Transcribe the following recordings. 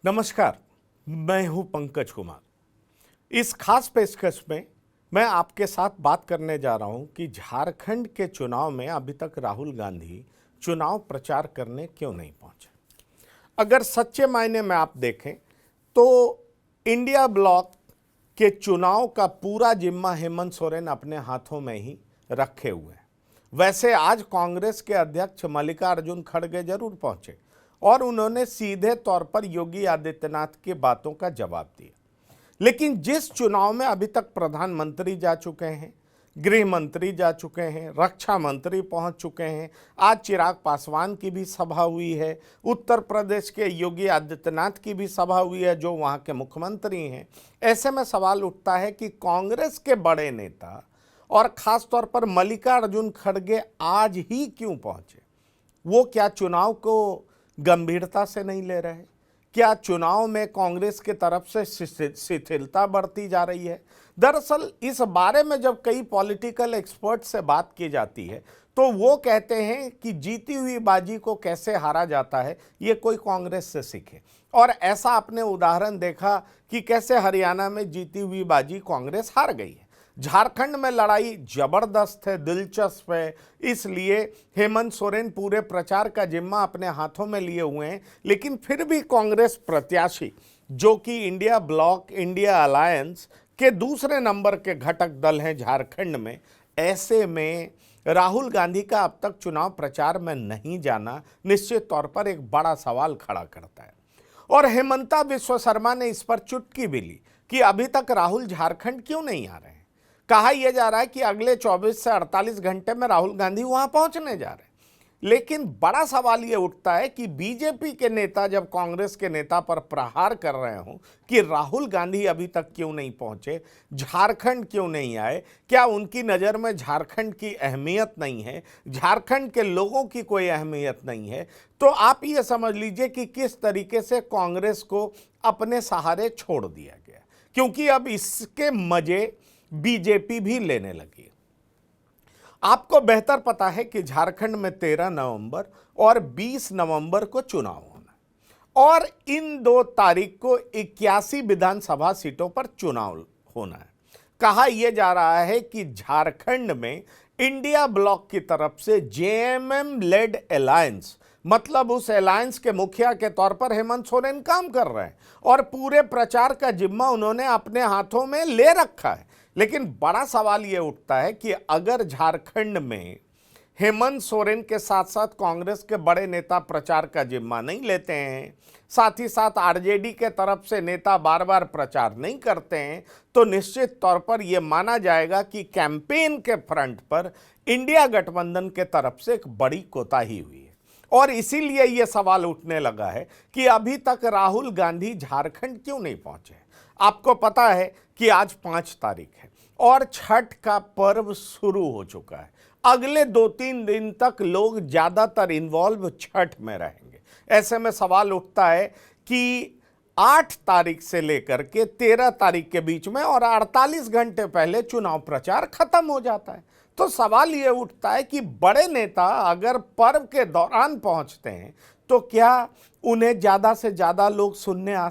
नमस्कार, मैं हूं पंकज कुमार। इस खास पेशकश में मैं आपके साथ बात करने जा रहा हूं कि झारखंड के चुनाव में अभी तक राहुल गांधी चुनाव प्रचार करने क्यों नहीं पहुंचे। अगर सच्चे मायने में आप देखें तो इंडिया ब्लॉक के चुनाव का पूरा जिम्मा हेमंत सोरेन अपने हाथों में ही रखे हुए हैं। वैसे आज कांग्रेस के अध्यक्ष मल्लिकार्जुन खड़गे जरूर पहुंचे और उन्होंने सीधे तौर पर योगी आदित्यनाथ की बातों का जवाब दिया, लेकिन जिस चुनाव में अभी तक प्रधानमंत्री जा चुके हैं, गृह मंत्री जा चुके हैं, रक्षा मंत्री पहुंच चुके हैं, आज चिराग पासवान की भी सभा हुई है, उत्तर प्रदेश के योगी आदित्यनाथ की भी सभा हुई है जो वहां के मुख्यमंत्री हैं। ऐसे में सवाल उठता है कि कांग्रेस के बड़े नेता और खास तौर पर मल्लिकार्जुन खड़गे आज ही क्यों पहुंचे। वो क्या चुनाव को गंभीरता से नहीं ले रहे? क्या चुनाव में कांग्रेस की तरफ से शिथिलता बढ़ती जा रही है? दरअसल इस बारे में जब कई पॉलिटिकल एक्सपर्ट से बात की जाती है तो वो कहते हैं कि जीती हुई बाजी को कैसे हारा जाता है ये कोई कांग्रेस से सीखे। और ऐसा आपने उदाहरण देखा कि कैसे हरियाणा में जीती हुई बाजी कांग्रेस हार गई है। झारखंड में लड़ाई जबरदस्त है, दिलचस्प है, इसलिए हेमंत सोरेन पूरे प्रचार का जिम्मा अपने हाथों में लिए हुए हैं। लेकिन फिर भी कांग्रेस प्रत्याशी जो कि इंडिया ब्लॉक, इंडिया अलायंस के दूसरे नंबर के घटक दल हैं झारखंड में, ऐसे में राहुल गांधी का अब तक चुनाव प्रचार में नहीं जाना निश्चित तौर पर एक बड़ा सवाल खड़ा करता है। और हेमंता विश्व शर्मा ने इस पर चुटकी भी ली कि अभी तक राहुल झारखंड क्यों नहीं आ रहे हैं। कहा यह जा रहा है कि अगले 24 से 48 घंटे में राहुल गांधी वहां पहुंचने जा रहे हैं। लेकिन बड़ा सवाल यह उठता है कि बीजेपी के नेता जब कांग्रेस के नेता पर प्रहार कर रहे हों कि राहुल गांधी अभी तक क्यों नहीं पहुंचे, झारखंड क्यों नहीं आए, क्या उनकी नज़र में झारखंड की अहमियत नहीं है, झारखंड के लोगों की कोई अहमियत नहीं है, तो आप ये समझ लीजिए कि किस तरीके से कांग्रेस को अपने सहारे छोड़ दिया गया, क्योंकि अब इसके मजे बीजेपी भी लेने लगी। आपको बेहतर पता है कि झारखंड में 13 नवंबर और 20 नवंबर को चुनाव होना और इन 2 तारीख को 81 विधानसभा सीटों पर चुनाव होना है। कहा यह जा रहा है कि झारखंड में इंडिया ब्लॉक की तरफ से जेएमएम लेड अलायंस, मतलब उस अलायंस के मुखिया के तौर पर हेमंत सोरेन काम कर रहे हैं और पूरे प्रचार का जिम्मा उन्होंने अपने हाथों में ले रखा है। लेकिन बड़ा सवाल यह उठता है कि अगर झारखंड में हेमंत सोरेन के साथ साथ कांग्रेस के बड़े नेता प्रचार का जिम्मा नहीं लेते हैं, साथ ही साथ आरजेडी के तरफ से नेता बार बार प्रचार नहीं करते हैं, तो निश्चित तौर पर यह माना जाएगा कि कैंपेन के फ्रंट पर इंडिया गठबंधन के तरफ से एक बड़ी कोताही हुई है। और इसीलिए यह सवाल उठने लगा है कि अभी तक राहुल गांधी झारखंड क्यों नहीं पहुंचे। आपको पता है कि आज 5 तारीख है और छठ का पर्व शुरू हो चुका है। अगले 2-3 दिन तक लोग ज़्यादातर इन्वॉल्व छठ में रहेंगे। ऐसे में सवाल उठता है कि 8 तारीख से लेकर के 13 तारीख के बीच में और 48 घंटे पहले चुनाव प्रचार खत्म हो जाता है। तो सवाल ये उठता है कि बड़े नेता अगर पर्व के दौरान पहुंचते हैं तो क्या उन्हें ज़्यादा से ज़्यादा लोग सुनने आ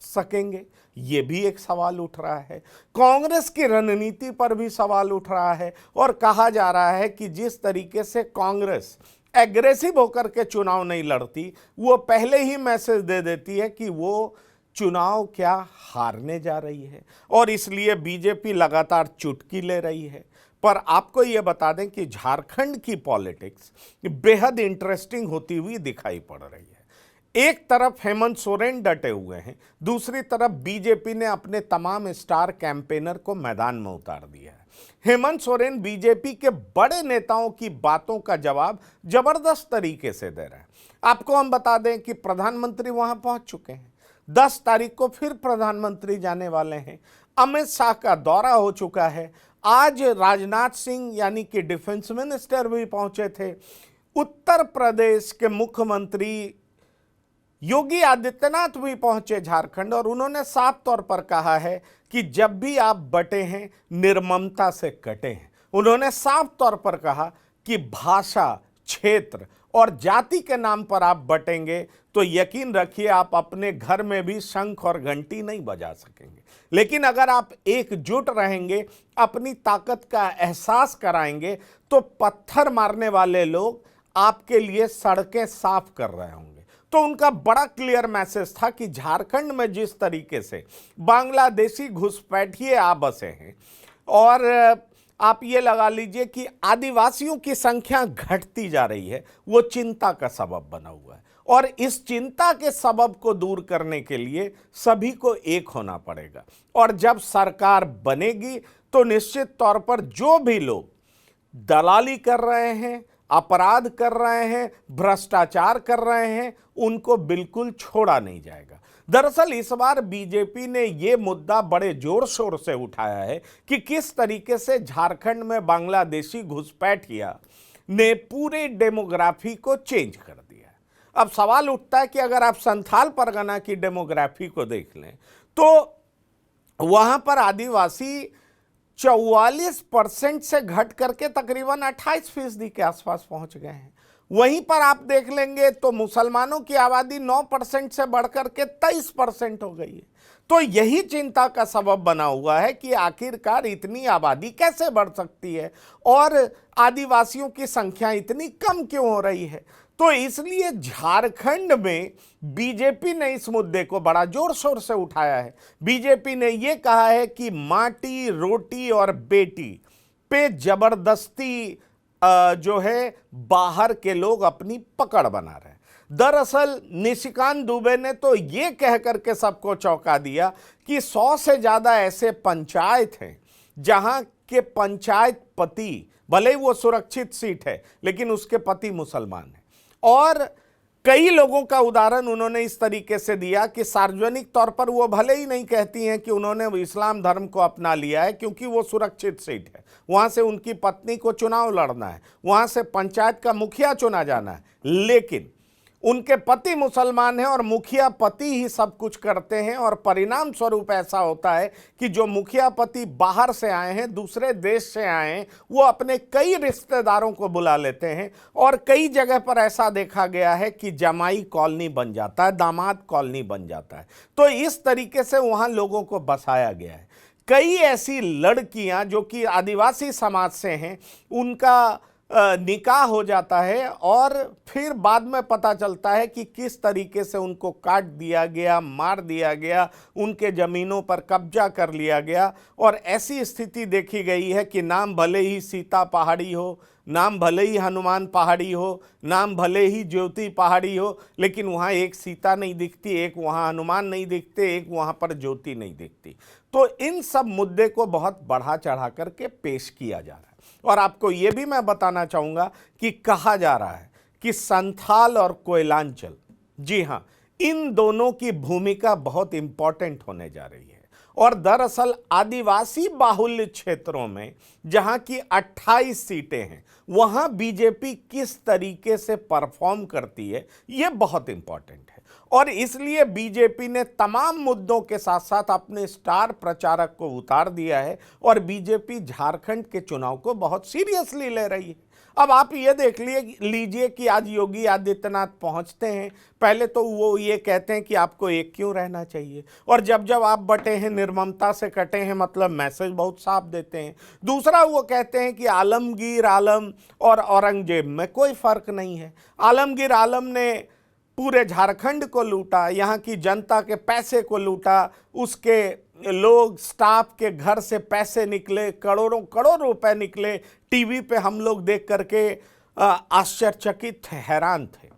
सकेंगे? ये भी एक सवाल उठ रहा है। कांग्रेस की रणनीति पर भी सवाल उठ रहा है और कहा जा रहा है कि जिस तरीके से कांग्रेस एग्रेसिव होकर के चुनाव नहीं लड़ती, वो पहले ही मैसेज दे देती है कि वो चुनाव क्या हारने जा रही है और इसलिए बीजेपी लगातार चुटकी ले रही है। पर आपको ये बता दें कि झारखंड की पॉलिटिक्स बेहद इंटरेस्टिंग होती हुई दिखाई पड़ रही है। एक तरफ हेमंत सोरेन डटे हुए हैं, दूसरी तरफ बीजेपी ने अपने तमाम स्टार कैंपेनर को मैदान में उतार दिया है। हेमंत सोरेन बीजेपी के बड़े नेताओं की बातों का जवाब जबरदस्त तरीके से दे रहे हैं। आपको हम बता दें कि प्रधानमंत्री वहां पहुंच चुके हैं, 10 तारीख को फिर प्रधानमंत्री जाने वाले हैं, अमित शाह का दौरा हो चुका है, आज राजनाथ सिंह यानी कि डिफेंस मिनिस्टर भी पहुंचे थे, उत्तर प्रदेश के मुख्यमंत्री योगी आदित्यनाथ भी पहुंचे झारखंड और उन्होंने साफ तौर पर कहा है कि जब भी आप बटे हैं निर्ममता से कटे हैं। उन्होंने साफ तौर पर कहा कि भाषा, क्षेत्र और जाति के नाम पर आप बटेंगे तो यकीन रखिए आप अपने घर में भी शंख और घंटी नहीं बजा सकेंगे। लेकिन अगर आप एकजुट रहेंगे, अपनी ताकत का एहसास कराएंगे, तो पत्थर मारने वाले लोग आपके लिए सड़कें साफ कर रहे होंगे। तो उनका बड़ा क्लियर मैसेज था कि झारखंड में जिस तरीके से बांग्लादेशी घुसपैठिए आ बसे हैं, और आप ये लगा लीजिए कि आदिवासियों की संख्या घटती जा रही है, वो चिंता का सबब बना हुआ है। और इस चिंता के सबब को दूर करने के लिए सभी को एक होना पड़ेगा। और जब सरकार बनेगी तो निश्चित तौर पर जो भी लोग दलाली कर रहे हैं, अपराध कर रहे हैं, भ्रष्टाचार कर रहे हैं, उनको बिल्कुल छोड़ा नहीं जाएगा। दरअसल इस बार बीजेपी ने यह मुद्दा बड़े जोर शोर से उठाया है कि किस तरीके से झारखंड में बांग्लादेशी घुसपैठिया ने पूरे डेमोग्राफी को चेंज कर दिया है। अब सवाल उठता है कि अगर आप संथाल परगना की डेमोग्राफी को देख लें तो वहां पर आदिवासी 44% से घट करके तकरीबन 28% के आसपास पहुंच गए हैं। वहीं पर आप देख लेंगे तो मुसलमानों की आबादी 9% से बढ़कर के 23% हो गई है। तो यही चिंता का सबब बना हुआ है कि आखिरकार इतनी आबादी कैसे बढ़ सकती है और आदिवासियों की संख्या इतनी कम क्यों हो रही है। तो इसलिए झारखंड में बीजेपी ने इस मुद्दे को बड़ा जोर शोर से उठाया है। बीजेपी ने यह कहा है कि माटी, रोटी और बेटी पे जबरदस्ती जो है बाहर के लोग अपनी पकड़ बना रहे हैं। दरअसल निशिकांत दुबे ने तो ये कह करके सबको चौंका दिया कि 100 से ज्यादा ऐसे पंचायत हैं जहां के पंचायत पति, भले ही वो सुरक्षित सीट है लेकिन उसके पति मुसलमान हैं। और कई लोगों का उदाहरण उन्होंने इस तरीके से दिया कि सार्वजनिक तौर पर वो भले ही नहीं कहती हैं कि उन्होंने इस्लाम धर्म को अपना लिया है, क्योंकि वो सुरक्षित सीट है, वहां से उनकी पत्नी को चुनाव लड़ना है, वहां से पंचायत का मुखिया चुना जाना है, लेकिन उनके पति मुसलमान हैं और मुखिया पति ही सब कुछ करते हैं। और परिणाम स्वरूप ऐसा होता है कि जो मुखिया पति बाहर से आए हैं, दूसरे देश से आए हैं, वो अपने कई रिश्तेदारों को बुला लेते हैं और कई जगह पर ऐसा देखा गया है कि जमाई कॉलोनी बन जाता है, दामाद कॉलोनी बन जाता है। तो इस तरीके से वहां लोगों को बसाया गया है। कई ऐसी लड़कियां जो कि आदिवासी समाज से हैं, उनका निकाह हो जाता है और फिर बाद में पता चलता है कि किस तरीके से उनको काट दिया गया, मार दिया गया, उनके ज़मीनों पर कब्जा कर लिया गया। और ऐसी स्थिति देखी गई है कि नाम भले ही सीता पहाड़ी हो, नाम भले ही हनुमान पहाड़ी हो, नाम भले ही ज्योति पहाड़ी हो, लेकिन वहाँ एक सीता नहीं दिखती, एक वहाँ हनुमान नहीं दिखते, एक वहाँ पर ज्योति नहीं दिखती। तो इन सब मुद्दे को बहुत बढ़ा चढ़ा करके पेश किया जा रहा है। और आपको ये भी मैं बताना चाहूँगा कि कहा जा रहा है कि संथाल और कोयलांचल, जी हाँ, इन दोनों की भूमिका बहुत इंपॉर्टेंट होने जा रही है। और दरअसल आदिवासी बाहुल्य क्षेत्रों में जहां की 28 सीटें हैं, वहां बीजेपी किस तरीके से परफॉर्म करती है, यह बहुत इंपॉर्टेंट है। और इसलिए बीजेपी ने तमाम मुद्दों के साथ साथ अपने स्टार प्रचारक को उतार दिया है और बीजेपी झारखंड के चुनाव को बहुत सीरियसली ले रही है। अब आप ये देख लीजिए कि आज योगी आदित्यनाथ पहुंचते हैं, पहले तो वो ये कहते हैं कि आपको एक क्यों रहना चाहिए, और जब जब आप बटे हैं, निर्ममता से कटे हैं, मतलब मैसेज बहुत साफ देते हैं। दूसरा वो कहते हैं कि आलमगीर आलम और औरंगजेब में कोई फर्क नहीं है। आलमगीर आलम ने पूरे झारखंड को लूटा, यहाँ की जनता के पैसे को लूटा, उसके लोग स्टाफ के घर से पैसे निकले, करोड़ों करोड़ रुपए निकले, टीवी पे हम लोग देख करके आश्चर्यचकित थे, हैरान थे।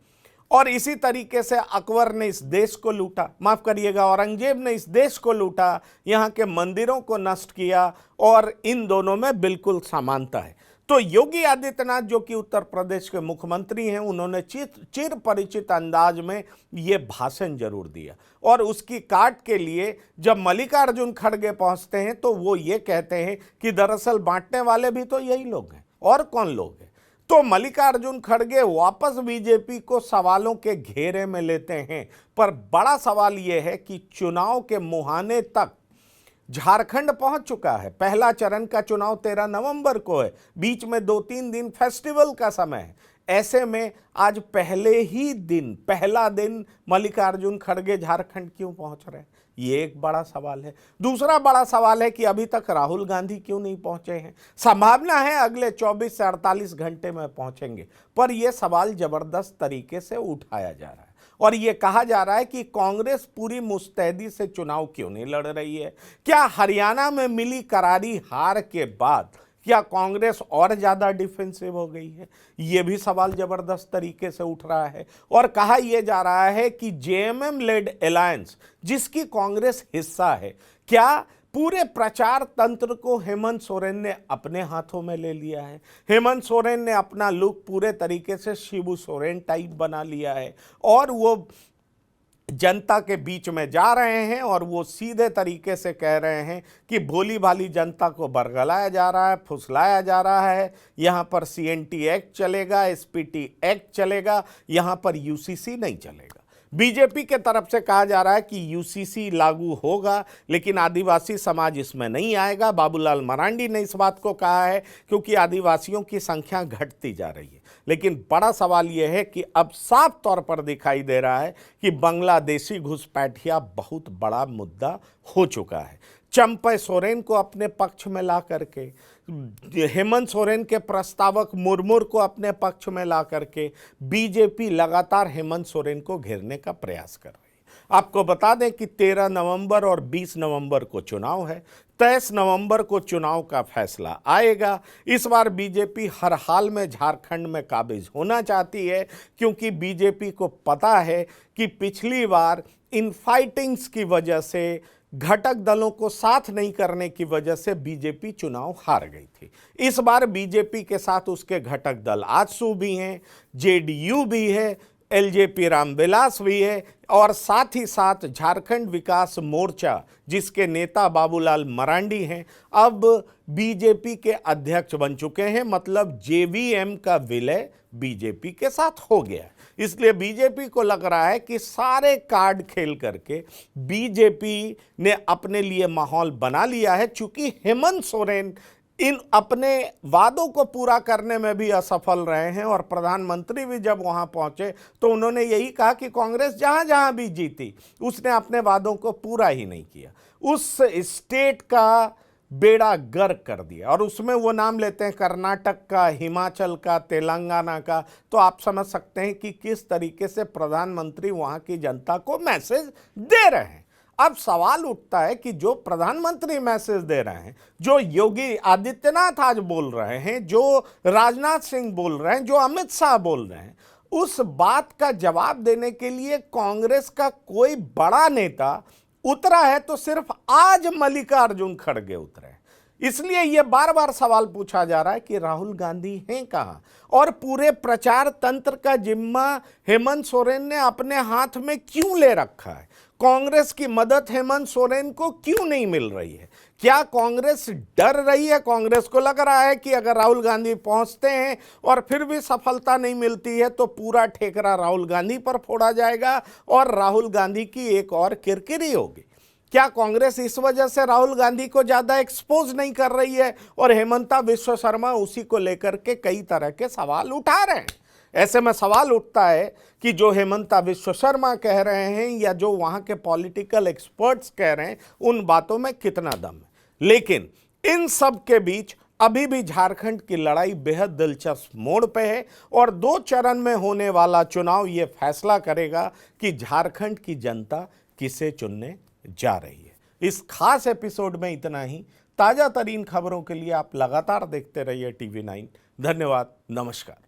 और इसी तरीके से अकबर ने इस देश को लूटा, माफ करिएगा, औरंगजेब ने इस देश को लूटा, यहाँ के मंदिरों को नष्ट किया, और इन दोनों में बिल्कुल समानता है। तो योगी आदित्यनाथ जो कि उत्तर प्रदेश के मुख्यमंत्री हैं, उन्होंने चिर परिचित अंदाज में ये भाषण जरूर दिया। और उसकी काट के लिए जब मल्लिकार्जुन खड़गे पहुंचते हैं तो वो ये कहते हैं कि दरअसल बांटने वाले भी तो यही लोग हैं, और कौन लोग हैं। तो मल्लिकार्जुन खड़गे वापस बीजेपी को सवालों के घेरे में लेते हैं। पर बड़ा सवाल यह है कि चुनाव के मुहाने तक झारखंड पहुंच चुका है। पहला चरण का चुनाव 13 नवंबर को है, बीच में 2-3 दिन फेस्टिवल का समय है। ऐसे में आज पहला दिन मल्लिकार्जुन खड़गे झारखंड क्यों पहुंच रहे हैं, ये एक बड़ा सवाल है। दूसरा बड़ा सवाल है कि अभी तक राहुल गांधी क्यों नहीं पहुंचे हैं। संभावना है अगले 24 से 48 घंटे में पहुंचेंगे, पर यह सवाल जबरदस्त तरीके से उठाया जा रहा है और ये कहा जा रहा है कि कांग्रेस पूरी मुस्तैदी से चुनाव क्यों नहीं लड़ रही है। क्या हरियाणा में मिली करारी हार के बाद क्या कांग्रेस और ज्यादा डिफेंसिव हो गई है, यह भी सवाल जबरदस्त तरीके से उठ रहा है। और कहा यह जा रहा है कि जेएमएम लेड अलायंस जिसकी कांग्रेस हिस्सा है, क्या पूरे प्रचार तंत्र को हेमंत सोरेन ने अपने हाथों में ले लिया है। हेमंत सोरेन ने अपना लुक पूरे तरीके से शिबू सोरेन टाइप बना लिया है और वो जनता के बीच में जा रहे हैं और वो सीधे तरीके से कह रहे हैं कि भोली भाली जनता को बरगलाया जा रहा है, फुसलाया जा रहा है। यहाँ पर सीएनटी एक्ट चलेगा, एसपीटी एक्ट चलेगा, यहाँ पर यूसीसी नहीं चलेगा। बीजेपी के तरफ से कहा जा रहा है कि यूसीसी लागू होगा लेकिन आदिवासी समाज इसमें नहीं आएगा। बाबूलाल मरांडी ने इस बात को कहा है क्योंकि आदिवासियों की संख्या घटती जा रही है। लेकिन बड़ा सवाल यह है कि अब साफ तौर पर दिखाई दे रहा है कि बांग्लादेशी घुसपैठिया बहुत बड़ा मुद्दा हो चुका है। चंपई सोरेन को अपने पक्ष में ला करके, हेमंत सोरेन के प्रस्तावक मुर्मू को अपने पक्ष में ला करके बीजेपी लगातार हेमंत सोरेन को घेरने का प्रयास कर रही है। आपको बता दें कि 13 नवंबर और 20 नवंबर को चुनाव है। 23 नवंबर को चुनाव का फैसला आएगा। इस बार बीजेपी हर हाल में झारखंड में काबिज होना चाहती है क्योंकि बीजेपी को पता है कि पिछली बार इन फाइटिंग्स की वजह से, घटक दलों को साथ नहीं करने की वजह से बीजेपी चुनाव हार गई थी। इस बार बीजेपी के साथ उसके घटक दल आजसू भी हैं, जेडीयू भी है, एलजेपी रामविलास भी है और साथ ही साथ झारखंड विकास मोर्चा जिसके नेता बाबूलाल मरांडी हैं, अब बीजेपी के अध्यक्ष बन चुके हैं। मतलब जेवीएम का विलय बीजेपी के साथ हो गया है। इसलिए बीजेपी को लग रहा है कि सारे कार्ड खेल करके बीजेपी ने अपने लिए माहौल बना लिया है। चूंकि हेमंत सोरेन इन अपने वादों को पूरा करने में भी असफल रहे हैं और प्रधानमंत्री भी जब वहां पहुंचे तो उन्होंने यही कहा कि कांग्रेस जहां जहां भी जीती उसने अपने वादों को पूरा ही नहीं किया। उस स्टेट का बेड़ा गर्क कर दिया और उसमें वो नाम लेते हैं कर्नाटक का, हिमाचल का, तेलंगाना का। तो आप समझ सकते हैं कि किस तरीके से प्रधानमंत्री वहां की जनता को मैसेज दे रहे हैं। अब सवाल उठता है कि जो प्रधानमंत्री मैसेज दे रहे हैं, जो योगी आदित्यनाथ आज बोल रहे हैं, जो राजनाथ सिंह बोल रहे हैं, जो अमित शाह बोल रहे हैं, उस बात का जवाब देने के लिए कांग्रेस का कोई बड़ा नेता उतरा है तो सिर्फ आज मल्लिकार्जुन खड़गे उतरे। इसलिए यह बार बार सवाल पूछा जा रहा है कि राहुल गांधी हैं कहां और पूरे प्रचार तंत्र का जिम्मा हेमंत सोरेन ने अपने हाथ में क्यों ले रखा है। कांग्रेस की मदद हेमंत सोरेन को क्यों नहीं मिल रही है। क्या कांग्रेस डर रही है? कांग्रेस को लग रहा है कि अगर राहुल गांधी पहुंचते हैं और फिर भी सफलता नहीं मिलती है तो पूरा ठेकरा राहुल गांधी पर फोड़ा जाएगा और राहुल गांधी की एक और किरकिरी होगी। क्या कांग्रेस इस वजह से राहुल गांधी को ज्यादा एक्सपोज नहीं कर रही है और हेमंता विश्व शर्मा उसी को लेकर के कई तरह के सवाल उठा रहे हैं। ऐसे में सवाल उठता है कि जो हेमंता विश्व शर्मा कह रहे हैं या जो वहां के पॉलिटिकल एक्सपर्ट्स कह रहे हैं उन बातों में कितना दम है। लेकिन इन सब के बीच अभी भी झारखंड की लड़ाई बेहद दिलचस्प मोड़ पे है और 2 चरण में होने वाला चुनाव ये फैसला करेगा कि झारखंड की जनता किसे चुनने जा रही है। इस खास एपिसोड में इतना ही। ताजा तरीन खबरों के लिए आप लगातार देखते रहिए टीवी 9। धन्यवाद, नमस्कार।